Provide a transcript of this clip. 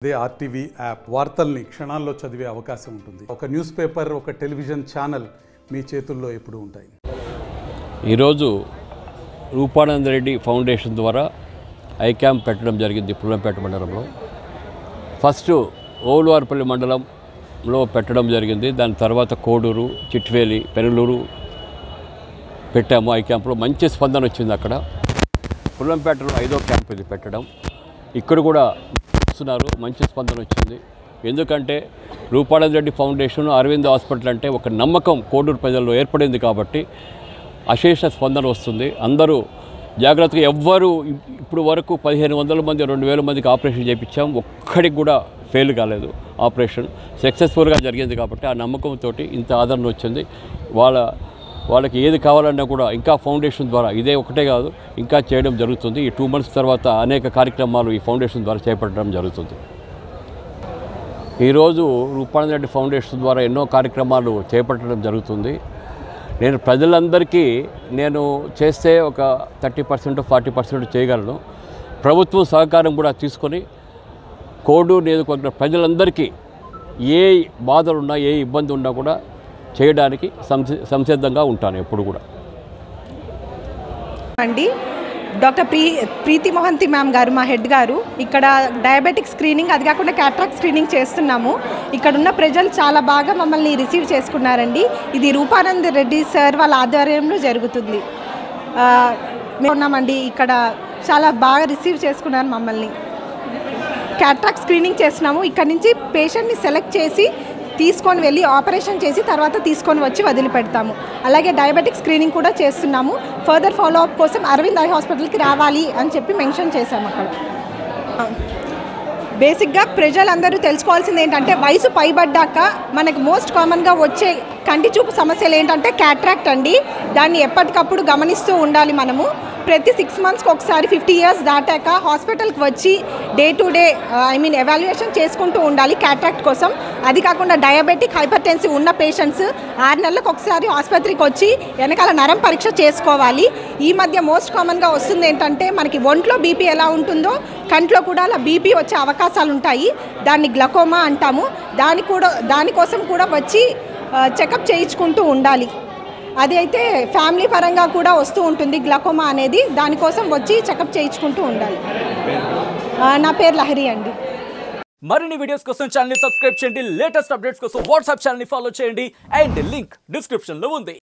అదే RTV app వార్తల్ని క్షణాల్లో చదివే అవకాశం ఉంటుంది. ఒక న్యూస్ పేపర్, ఒక టెలివిజన్ ఛానల్ మీ చేతుల్లో ఎప్పుడూ ఉంటాయి. ఈరోజు రూపానంద రెడ్డి ఫౌండేషన్ ద్వారా ఐ క్యాంప్ పెట్టడం జరిగింది పుల్లంపేట మండలంలో. ఫస్ట్ ఓలువారిపల్లి మండలంలో పెట్టడం జరిగింది. దాని తర్వాత కోడూరు, చిట్వేలి, పెనులూరు పెట్టాము. ఐ క్యాంప్లో మంచి స్పందన వచ్చింది. అక్కడ పుల్లంపేటలో 5వ క్యాంప్ ఇది పెట్టడం. ఇక్కడ కూడా మంచి స్పందన వచ్చింది. ఎందుకంటే రూపానంద రెడ్డి ఫౌండేషన్, అరవింద్ హాస్పిటల్ అంటే ఒక నమ్మకం కోడూరు ప్రజల్లో ఏర్పడింది కాబట్టి అశేష స్పందన వస్తుంది. అందరూ జాగ్రత్తగా, ఎవ్వరూ ఇప్పుడు వరకు 1500 మంది 2000 మందికి ఆపరేషన్ చేయించాం. ఒక్కడికి కూడా ఫెయిల్ కాలేదు. ఆపరేషన్ సక్సెస్ఫుల్గా జరిగింది కాబట్టి ఆ నమ్మకంతో ఇంత ఆదరణ వచ్చింది. వాళ్ళకి ఏది కావాలన్నా కూడా ఇంకా ఫౌండేషన్ ద్వారా, ఇదే ఒకటే కాదు, ఇంకా చేయడం జరుగుతుంది. ఈ 2 months తర్వాత అనేక కార్యక్రమాలు ఈ ఫౌండేషన్ ద్వారా చేపట్టడం జరుగుతుంది. ఈరోజు రూపానంద రెడ్డి ఫౌండేషన్ ద్వారా ఎన్నో కార్యక్రమాలు చేపట్టడం జరుగుతుంది. నేను ప్రజలందరికీ నేను చేస్తే ఒక 30% 40% చేయగలను. ప్రభుత్వం సహకారం కూడా తీసుకొని కోడూరు నియోజకవర్గ ప్రజలందరికీ ఏ బాధలున్నా, ఏ ఇబ్బంది ఉన్నా కూడా చేయడానికి సంసిద్ధంగా ఉంటాను ఎప్పుడు కూడా. అండి డాక్టర్ ప్రీతి మోహంతి మ్యామ్ గారు, మా హెడ్ గారు, ఇక్కడ డయాబెటిక్ స్క్రీనింగ్, అది కాకుండా క్యాట్రాక్ట్ స్క్రీనింగ్ చేస్తున్నాము. ఇక్కడ ఉన్న ప్రజలు చాలా బాగా మమ్మల్ని రిసీవ్ చేసుకున్నారండి. ఇది రూపానంద రెడ్డి సార్ వాళ్ళ ఆధ్వర్యంలో జరుగుతుంది. మేము ఉన్నామండి, ఇక్కడ చాలా బాగా రిసీవ్ చేసుకున్నారు మమ్మల్ని. క్యాట్రాక్ట్ స్క్రీనింగ్ చేస్తున్నాము. ఇక్కడ నుంచి పేషెంట్ని సెలెక్ట్ చేసి తీసుకొని వెళ్ళి ఆపరేషన్ చేసి తర్వాత తీసుకొని వచ్చి వదిలిపెడతాము. అలాగే డయాబెటిక్ స్క్రీనింగ్ కూడా చేస్తున్నాము. ఫర్దర్ ఫాలోఅప్ కోసం అరవింద్ ఐ హాస్పిటల్కి రావాలి అని చెప్పి మెన్షన్ చేశాము. అక్కడ బేసిక్గా ప్రజలందరూ తెలుసుకోవాల్సింది ఏంటంటే, వయసు పైబడ్డాక మనకు మోస్ట్ కామన్గా వచ్చే కంటి చూపు సమస్యలు ఏంటంటే క్యాట్రాక్ట్ అండి. దాన్ని ఎప్పటికప్పుడు గమనిస్తూ ఉండాలి మనము. ప్రతి 6 monthsకి ఒకసారి 50 years దాటాక హాస్పిటల్కి వచ్చి డే టు డే ఎవాల్యుయేషన్ చేసుకుంటూ ఉండాలి క్యాట్రాక్ట్ కోసం. అది కాకుండా డయాబెటిక్, హైపర్టెన్సివ్ ఉన్న పేషెంట్స్ 6 నెలలకు ఒకసారి ఆసుపత్రికి వచ్చి వెనకాల నరం పరీక్ష చేసుకోవాలి. ఈ మధ్య మోస్ట్ కామన్గా వస్తుంది ఏంటంటే, మనకి ఒంట్లో బీపీ ఎలా ఉంటుందో కంట్లో కూడా అలా బీపీ వచ్చే అవకాశాలు ఉంటాయి. దాన్ని గ్లకోమా అంటాము. దానికోసం కూడా వచ్చి చెకప్ చేయించుకుంటూ ఉండాలి. అది అయితే ఫ్యామిలీ పరంగా కూడా వస్తూ ఉంటుంది గ్లకోమా అనేది. దానికోసం వచ్చి చెకప్ చేయించుకుంటూ ఉండాలి. నా పేరు లహరి అండి. మరిన్ని వీడియోస్ కోసం ఛానల్ ని సబ్స్క్రైబ్ చేయండి. లేటెస్ట్ అప్డేట్స్ కోసం వాట్సాప్ ఛానల్ ని ఫాలో చేయండి. అండ్ లింక్ డిస్క్రిప్షన్ లో ఉంది.